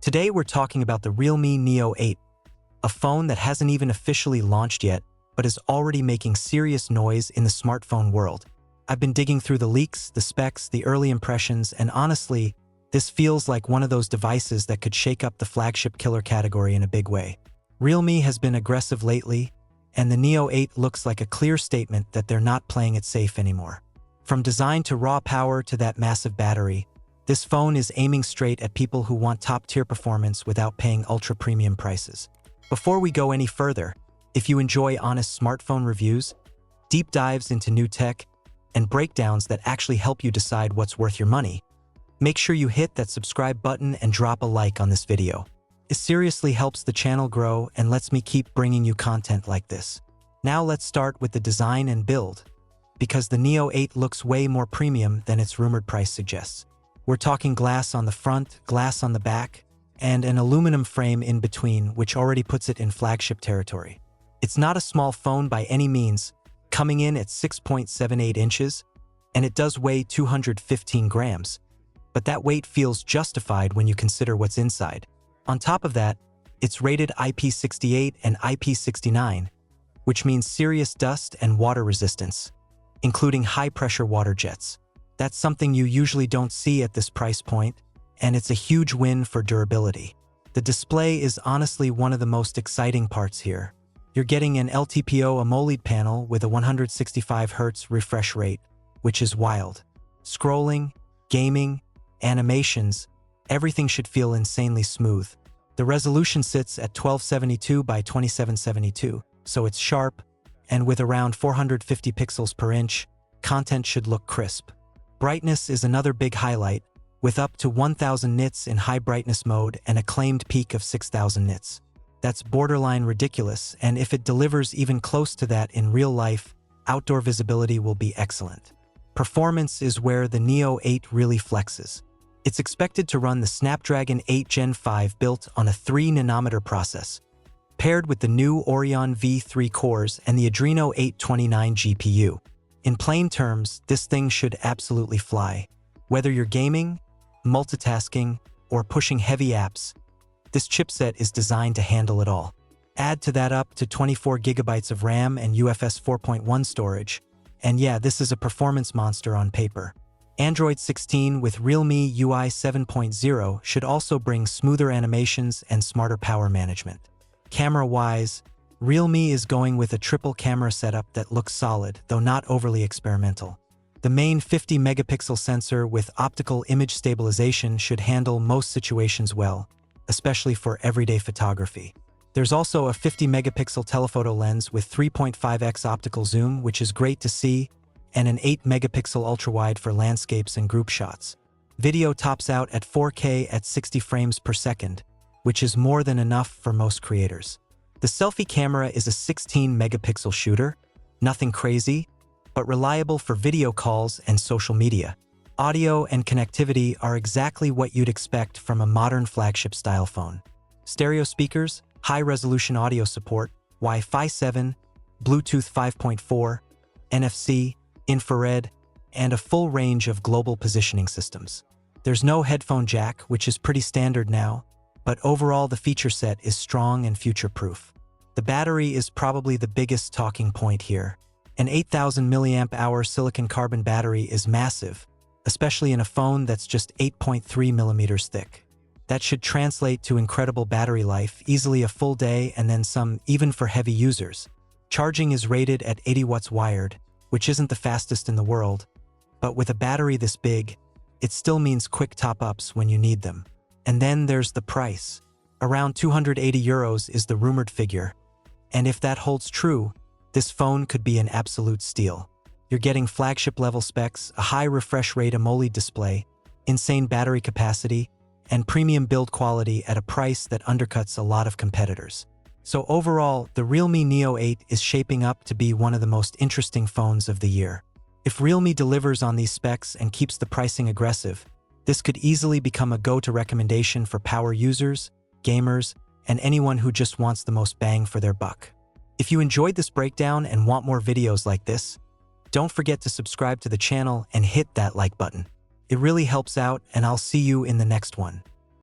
Today we're talking about the Realme Neo 8, a phone that hasn't even officially launched yet, but is already making serious noise in the smartphone world. I've been digging through the leaks, the specs, the early impressions, and honestly, this feels like one of those devices that could shake up the flagship killer category in a big way. Realme has been aggressive lately, and the Neo 8 looks like a clear statement that they're not playing it safe anymore. From design to raw power to that massive battery, this phone is aiming straight at people who want top-tier performance without paying ultra-premium prices. Before we go any further, if you enjoy honest smartphone reviews, deep dives into new tech, and breakdowns that actually help you decide what's worth your money, make sure you hit that subscribe button and drop a like on this video. It seriously helps the channel grow and lets me keep bringing you content like this. Now let's start with the design and build, because the Neo 8 looks way more premium than its rumored price suggests. We're talking glass on the front, glass on the back, and an aluminum frame in between, which already puts it in flagship territory. It's not a small phone by any means, coming in at 6.78 inches, and it does weigh 215 grams. But that weight feels justified when you consider what's inside. On top of that, it's rated IP68 and IP69, which means serious dust and water resistance, including high-pressure water jets. That's something you usually don't see at this price point, and it's a huge win for durability. The display is honestly one of the most exciting parts here. You're getting an LTPO AMOLED panel with a 165Hz refresh rate, which is wild. Scrolling, gaming, animations, everything should feel insanely smooth. The resolution sits at 1272 by 2772, so it's sharp, and with around 450 pixels per inch, content should look crisp. Brightness is another big highlight, with up to 1000 nits in high brightness mode and a claimed peak of 6000 nits. That's borderline ridiculous, and if it delivers even close to that in real life, outdoor visibility will be excellent. Performance is where the Neo 8 really flexes. It's expected to run the Snapdragon 8 Gen 5 built on a 3nm process, paired with the new Oryon V3 cores and the Adreno 829 GPU. In plain terms, this thing should absolutely fly. Whether you're gaming, multitasking, or pushing heavy apps, this chipset is designed to handle it all. Add to that up to 24GB of RAM and UFS 4.1 storage, and yeah, this is a performance monster on paper. Android 16 with Realme UI 7.0 should also bring smoother animations and smarter power management. Camera-wise, Realme is going with a triple camera setup that looks solid, though not overly experimental. The main 50-megapixel sensor with optical image stabilization should handle most situations well, especially for everyday photography. There's also a 50-megapixel telephoto lens with 3.5x optical zoom, which is great to see, and an 8-megapixel ultrawide for landscapes and group shots. Video tops out at 4K at 60 frames per second, which is more than enough for most creators. The selfie camera is a 16-megapixel shooter, nothing crazy, but reliable for video calls and social media. Audio and connectivity are exactly what you'd expect from a modern flagship-style phone. Stereo speakers, high-resolution audio support, Wi-Fi 7, Bluetooth 5.4, NFC, infrared, and a full range of global positioning systems. There's no headphone jack, which is pretty standard now, but overall the feature set is strong and future-proof. The battery is probably the biggest talking point here. An 8000 mAh silicon carbon battery is massive, especially in a phone that's just 8.3mm thick. That should translate to incredible battery life, easily a full day and then some, even for heavy users. Charging is rated at 80 watts wired, which isn't the fastest in the world, but with a battery this big, it still means quick top-ups when you need them. And then there's the price. Around €280 is the rumored figure, and if that holds true, this phone could be an absolute steal. You're getting flagship-level specs, a high refresh rate AMOLED display, insane battery capacity, and premium build quality at a price that undercuts a lot of competitors. So overall, the Realme Neo 8 is shaping up to be one of the most interesting phones of the year. If Realme delivers on these specs and keeps the pricing aggressive, this could easily become a go-to recommendation for power users, gamers, and anyone who just wants the most bang for their buck. If you enjoyed this breakdown and want more videos like this, don't forget to subscribe to the channel and hit that like button. It really helps out, and I'll see you in the next one.